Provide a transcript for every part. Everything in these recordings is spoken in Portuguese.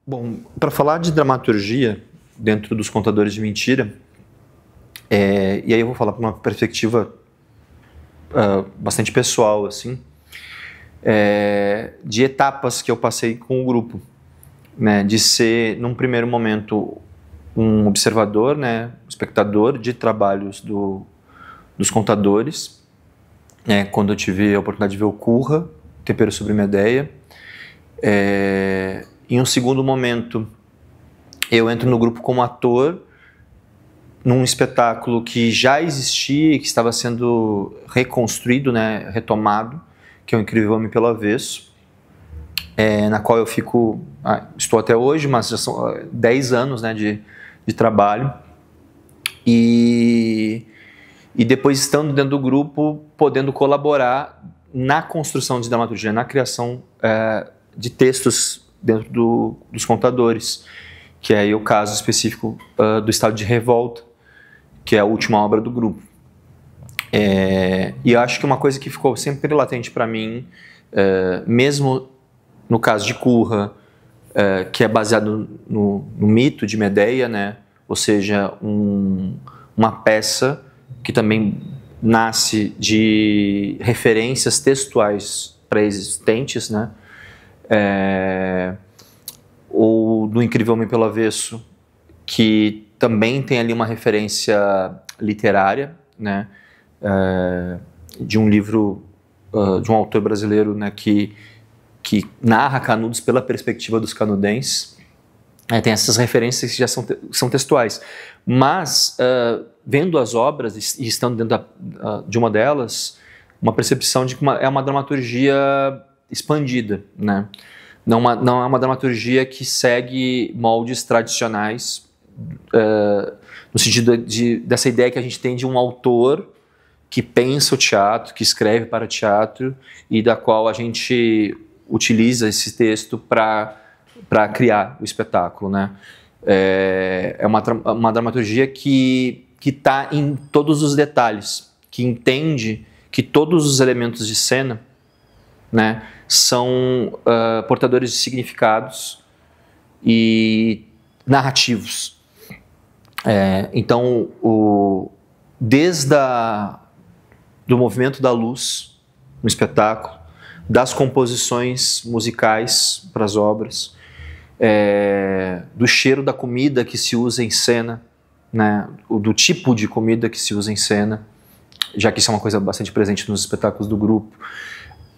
Bom, para falar de dramaturgia dentro dos contadores de mentira, e aí eu vou falar para uma perspectiva bastante pessoal, assim, de etapas que eu passei com o grupo, né, de ser, num primeiro momento, um observador, né, espectador de trabalhos dos contadores, quando eu tive a oportunidade de ver o Curra, Tempero sobre Medeia. Em um segundo momento, eu entro no grupo como ator, num espetáculo que já existia e que estava sendo reconstruído, né, retomado, que é o Incrível Homem pelo Avesso, na qual eu estou até hoje, mas já são 10 anos, né, de trabalho. E depois, estando dentro do grupo, podendo colaborar na construção de dramaturgia, na criação de textos dentro dos contadores, que é aí o caso específico do Estado de Revolta, que é a última obra do grupo. E eu acho que uma coisa que ficou sempre latente para mim, mesmo no caso de Curra, que é baseado no mito de Medeia, né? Ou seja, uma peça que também nasce de referências textuais pré-existentes, né? Ou do Incrível Homem pelo Avesso, que também tem ali uma referência literária, né? De um livro de um autor brasileiro, né? que narra Canudos pela perspectiva dos canudenses. Tem essas referências que já são textuais, mas vendo as obras e estando dentro de uma delas, uma percepção de que é uma dramaturgia expandida, né? Não é uma dramaturgia que segue moldes tradicionais, no sentido dessa ideia que a gente tem de um autor que pensa o teatro, que escreve para teatro e da qual a gente utiliza esse texto para criar o espetáculo, né? É uma dramaturgia que está em todos os detalhes, que entende que todos os elementos de cena, né, são portadores de significados e narrativos. Então, desde do movimento da luz no espetáculo, das composições musicais para as obras, do cheiro da comida que se usa em cena, né, do tipo de comida que se usa em cena, já que isso é uma coisa bastante presente nos espetáculos do grupo,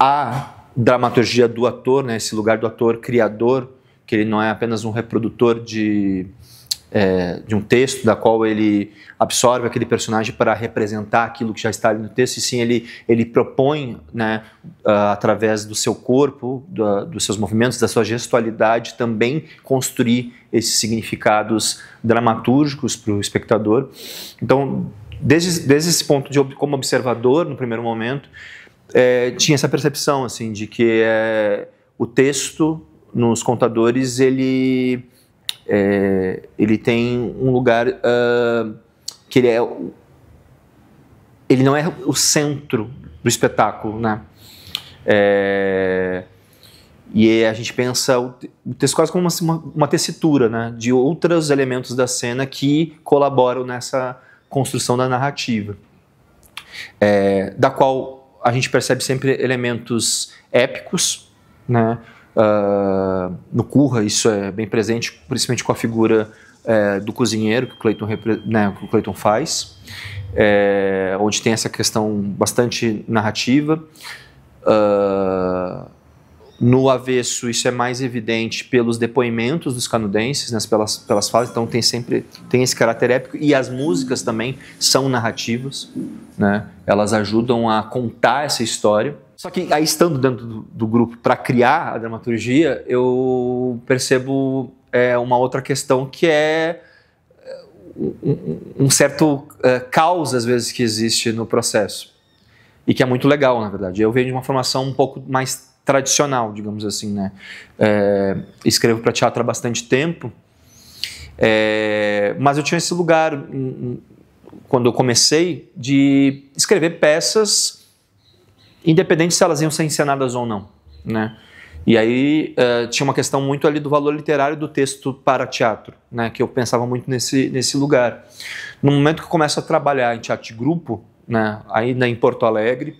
a dramaturgia do ator, né, esse lugar do ator criador, que ele não é apenas um reprodutor de um texto, da qual ele absorve aquele personagem para representar aquilo que já está ali no texto, e sim ele propõe, né, através do seu corpo, dos seus movimentos, da sua gestualidade, também construir esses significados dramatúrgicos para o espectador. Então, desde esse ponto como observador, no primeiro momento, tinha essa percepção assim, de que o texto nos contadores ele tem um lugar que ele não é o centro do espetáculo, né? E a gente pensa o texto quase como uma tessitura, né, de outros elementos da cena que colaboram nessa construção da narrativa, da qual a gente percebe sempre elementos épicos, né? No Curra isso é bem presente, principalmente com a figura do cozinheiro que o Clayton faz, onde tem essa questão bastante narrativa. No Avesso isso é mais evidente pelos depoimentos dos canudenses, né, pelas falas, então tem esse caráter épico, e as músicas também são narrativas, né, elas ajudam a contar essa história. Só que aí, estando dentro do grupo para criar a dramaturgia, eu percebo uma outra questão, que é um certo caos, às vezes, que existe no processo, e que é muito legal, na verdade. Eu venho de uma formação um pouco mais tradicional, digamos assim, né? Escrevo para teatro há bastante tempo, mas eu tinha esse lugar, quando eu comecei, de escrever peças, independente se elas iam ser encenadas ou não, né? E aí tinha uma questão muito ali do valor literário do texto para teatro, né, que eu pensava muito nesse lugar. No momento que eu começo a trabalhar em teatro de grupo, né, ainda em Porto Alegre,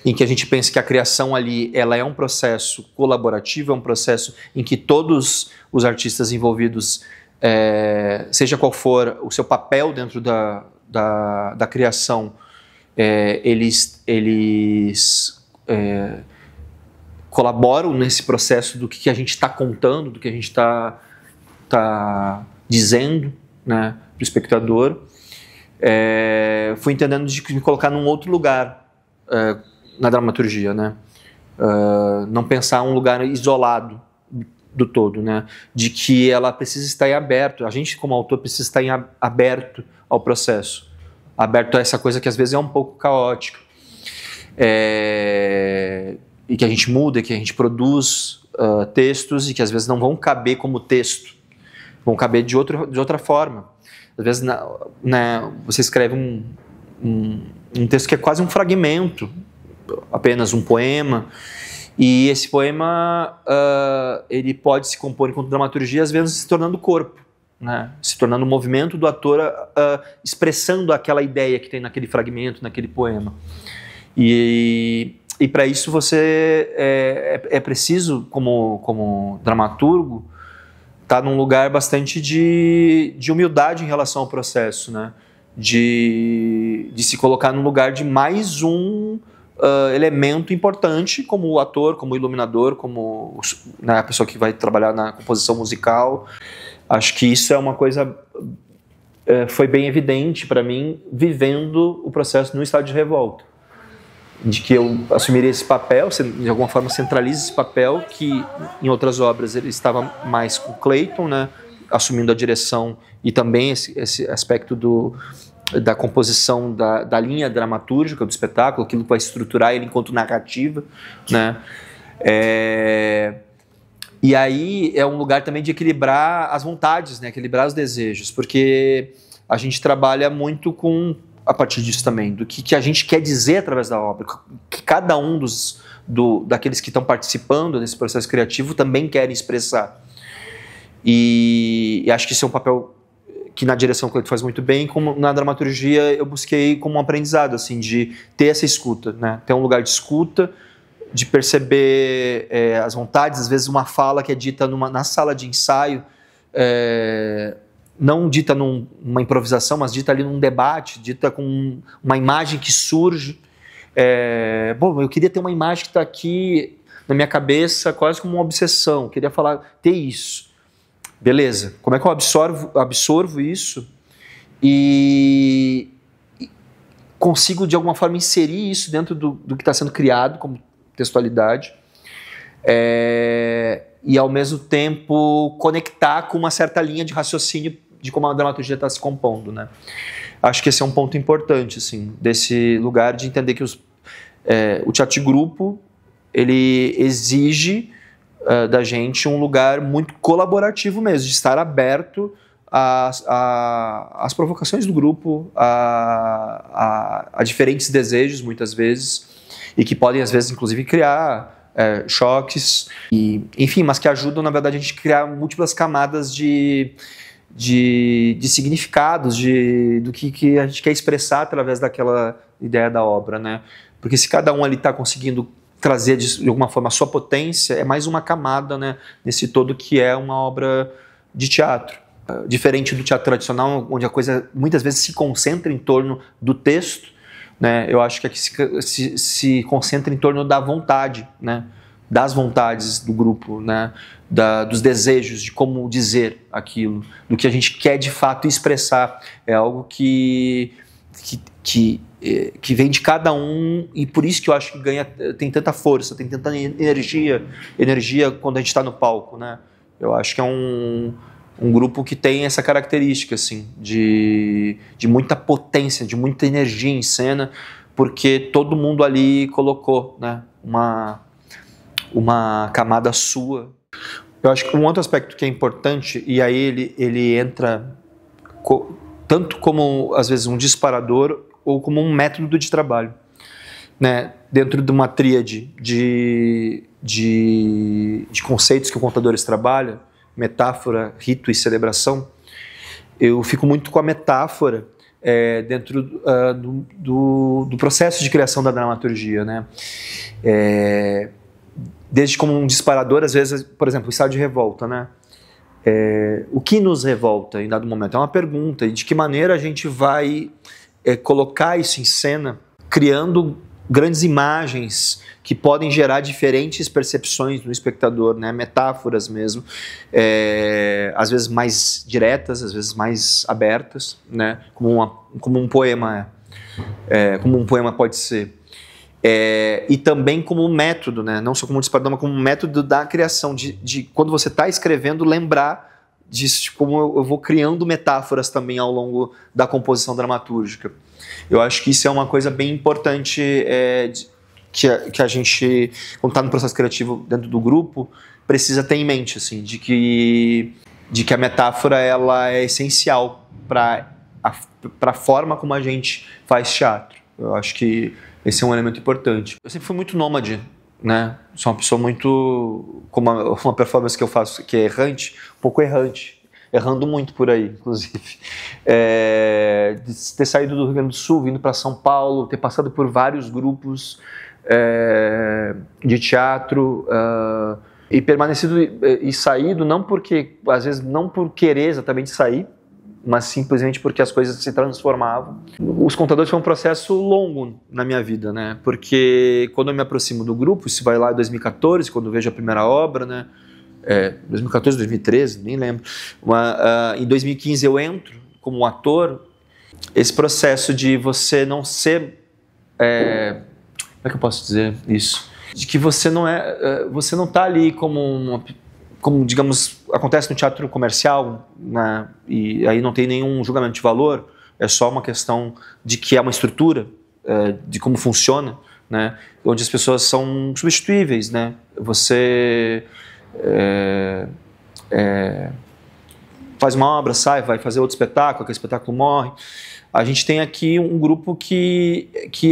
em que a gente pensa que a criação ali ela é um processo colaborativo, é um processo em que todos os artistas envolvidos, seja qual for o seu papel dentro da criação, eles colaboram nesse processo do que a gente está contando, do que a gente está dizendo, né, para o espectador. Fui entendendo de me colocar num outro lugar na dramaturgia, né? Não pensar um lugar isolado do todo, né? De que ela precisa estar em aberto, a gente como autor precisa estar aberto ao processo, aberto a essa coisa que às vezes é um pouco caótica, e que a gente muda, que a gente produz textos e que às vezes não vão caber como texto, vão caber de outra forma. Às vezes você escreve um texto que é quase um fragmento, apenas um poema, e esse poema ele pode se compor enquanto dramaturgia, às vezes se tornando corpo, né? Se tornando o movimento do ator expressando aquela ideia que tem naquele fragmento, naquele poema. E para isso você é preciso, como dramaturgo, estar num lugar bastante de humildade em relação ao processo, né? De se colocar no lugar de mais um elemento importante, como o ator, como o iluminador, como, né, a pessoa que vai trabalhar na composição musical. Acho que isso é uma coisa foi bem evidente para mim vivendo o processo no estado de revolta, de que eu assumiria esse papel, de alguma forma centralize esse papel, que em outras obras ele estava mais com Clayton, né, assumindo a direção e também esse aspecto da composição da linha dramatúrgica do espetáculo, aquilo que vai estruturar ele enquanto narrativa, né. E aí é um lugar também de equilibrar as vontades, né, equilibrar os desejos, porque a gente trabalha muito a partir disso também, do que a gente quer dizer através da obra, que cada um daqueles que estão participando desse processo criativo também querem expressar. E acho que esse é um papel que na direção que ele faz muito bem, como na dramaturgia eu busquei como um aprendizado, assim, de ter essa escuta, né? Ter um lugar de escuta, de perceber as vontades, às vezes uma fala que é dita na sala de ensaio, não dita numa improvisação, mas dita ali num debate, dita com uma imagem que surge. Bom, eu queria ter uma imagem que está aqui na minha cabeça quase como uma obsessão, eu queria ter isso. Beleza, como é que eu absorvo isso e consigo de alguma forma inserir isso dentro do que está sendo criado como textualidade, e ao mesmo tempo conectar com uma certa linha de raciocínio de como a dramaturgia está se compondo, né? Acho que esse é um ponto importante, assim, desse lugar de entender que o teatro de grupo ele exige da gente um lugar muito colaborativo mesmo, de estar aberto às provocações do grupo, a diferentes desejos, muitas vezes, e que podem, às vezes, inclusive, criar choques, enfim, mas que ajudam, na verdade, a gente a criar múltiplas camadas de significados, do que a gente quer expressar através daquela ideia da obra, né? Porque se cada um ali está conseguindo trazer de alguma forma a sua potência, é mais uma camada, né, nesse todo que é uma obra de teatro. Diferente do teatro tradicional, onde a coisa muitas vezes se concentra em torno do texto, né, eu acho que aqui se concentra em torno da vontade, né, das vontades do grupo, né, dos desejos, de como dizer aquilo, do que a gente quer de fato expressar. É algo que vem de cada um, e por isso que eu acho que tem tanta força, tem tanta energia quando a gente está no palco, né? Eu acho que é um grupo que tem essa característica, assim, de muita potência, de muita energia em cena, porque todo mundo ali colocou, né, uma camada sua. Eu acho que um outro aspecto que é importante, e aí ele entra tanto como, às vezes, um disparador ou como um método de trabalho, né? Dentro de uma tríade de de conceitos que o Contadores trabalha, metáfora, rito e celebração, eu fico muito com a metáfora dentro do processo de criação da dramaturgia, né? Desde como um disparador, às vezes, por exemplo, o estado de revolta, né? O que nos revolta em dado momento? É uma pergunta, e de que maneira a gente vai colocar isso em cena, criando grandes imagens que podem gerar diferentes percepções no espectador, né? Metáforas mesmo, às vezes mais diretas, às vezes mais abertas, né? Como um poema como um poema pode ser. E também como um método, né? Não só como um disparador, mas como um método da criação, de quando você está escrevendo, lembrar disso, de como eu vou criando metáforas também ao longo da composição dramatúrgica. Eu acho que isso é uma coisa bem importante que a gente, quando está no processo criativo dentro do grupo, precisa ter em mente, assim, de que a metáfora ela é essencial para a forma como a gente faz teatro. Eu acho que esse é um elemento importante. Eu sempre fui muito nômade, né? Sou uma pessoa muito... Como uma performance que eu faço que é errante, um pouco errante. Errando muito por aí, inclusive. De ter saído do Rio Grande do Sul, vindo para São Paulo, ter passado por vários grupos de teatro e permanecido e saído, não porque, às vezes, não por querer exatamente sair, mas simplesmente porque as coisas se transformavam. Os Contadores foi um processo longo na minha vida, né? Porque quando eu me aproximo do grupo, isso vai lá em 2014, quando eu vejo a primeira obra, né? 2014, 2013, nem lembro. Em 2015 eu entro como ator. Esse processo de você não ser... como é que eu posso dizer isso? De que você não está ali como digamos, acontece no teatro comercial, né? E aí não tem nenhum julgamento de valor, é só uma questão de que é uma estrutura, de como funciona, né? Onde as pessoas são substituíveis, né? Você faz uma obra, sai, vai fazer outro espetáculo, aquele espetáculo morre. A gente tem aqui um grupo que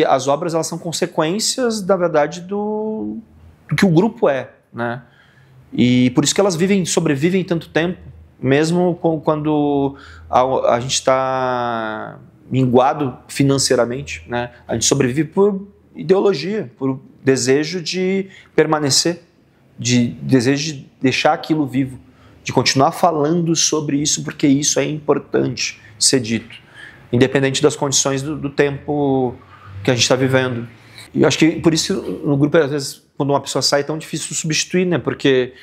as obras elas são consequências, na verdade, do que o grupo é, né? E por isso que elas sobrevivem tanto tempo, mesmo quando a gente está minguado financeiramente, né? A gente sobrevive por ideologia, por desejo de permanecer, de desejo de deixar aquilo vivo, de continuar falando sobre isso, porque isso é importante ser dito, independente das condições do tempo que a gente está vivendo. E eu acho que por isso no grupo, às vezes, quando uma pessoa sai, é tão difícil substituir, né? Porque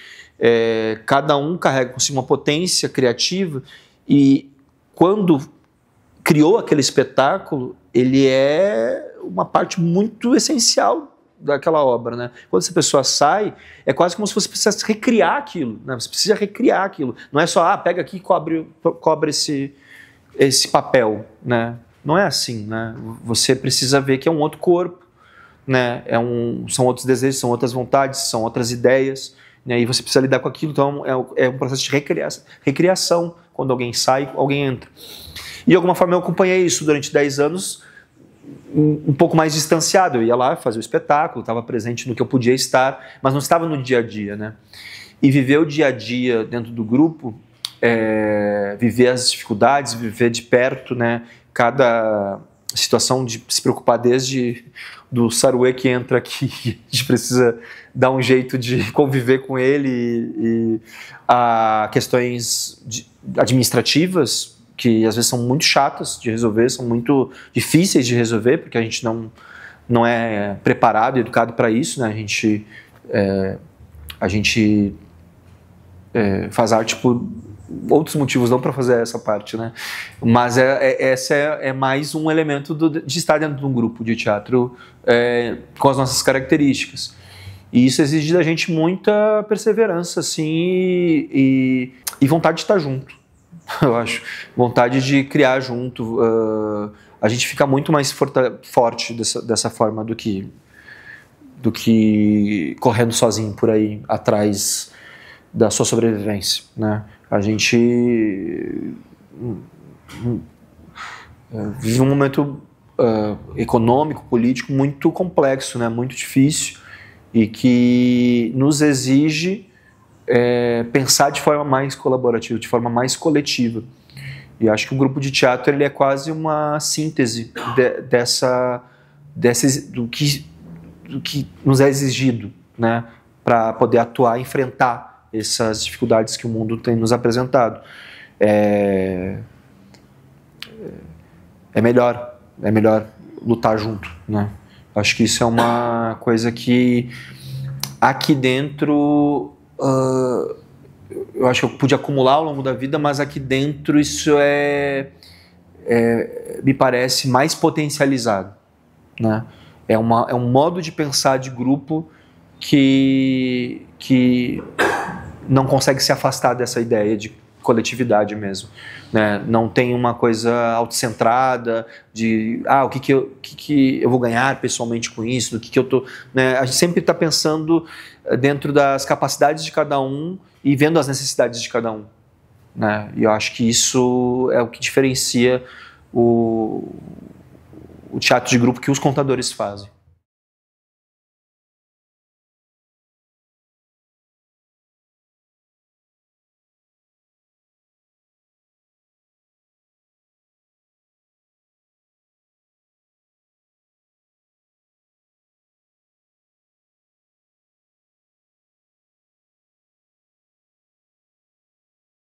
cada um carrega consigo uma potência criativa e quando criou aquele espetáculo, ele é uma parte muito essencial daquela obra, né? Quando essa pessoa sai, é quase como se você precisasse recriar aquilo, né? Você precisa recriar aquilo. Não é só, pega aqui e cobre esse papel, né? Não é assim, né? Você precisa ver que é um outro corpo, né? São outros desejos, são outras vontades, são outras ideias, né? E você precisa lidar com aquilo. Então é um processo de recriação. Quando alguém sai, alguém entra. E de alguma forma eu acompanhei isso durante 10 anos, um pouco mais distanciado. Eu ia lá fazer o espetáculo, estava presente no que eu podia estar, mas não estava no dia a dia, né? E viver o dia a dia dentro do grupo, viver as dificuldades, viver de perto, né? Cada situação de se preocupar, desde do saruê que entra aqui, a gente precisa dar um jeito de conviver com ele, e a questões administrativas, que às vezes são muito chatas de resolver, são muito difíceis de resolver, porque a gente não é preparado e educado para isso, né? A gente faz arte por outros motivos, não para fazer essa parte, né? Mas essa é mais um elemento de estar dentro de um grupo de teatro com as nossas características. E isso exige da gente muita perseverança, assim, e vontade de estar junto, eu acho. Vontade de criar junto. A gente fica muito mais forte dessa forma do que correndo sozinho por aí, atrás da sua sobrevivência, né? A gente vive um momento econômico, político muito complexo, né? Muito difícil, e que nos exige pensar de forma mais colaborativa, de forma mais coletiva. E acho que o grupo de teatro ele é quase uma síntese do que nos é exigido, né, para poder atuar e enfrentar essas dificuldades que o mundo tem nos apresentado. É melhor lutar junto, né? Acho que isso é uma coisa que aqui dentro eu acho que eu pude acumular ao longo da vida, mas aqui dentro isso me parece mais potencializado, né? É um modo de pensar de grupo que não consegue se afastar dessa ideia de coletividade mesmo, né? Não tem uma coisa autocentrada de o que eu vou ganhar pessoalmente com isso, do que eu tô, né? A gente sempre está pensando dentro das capacidades de cada um e vendo as necessidades de cada um, né? E eu acho que isso é o que diferencia o teatro de grupo que os contadores fazem.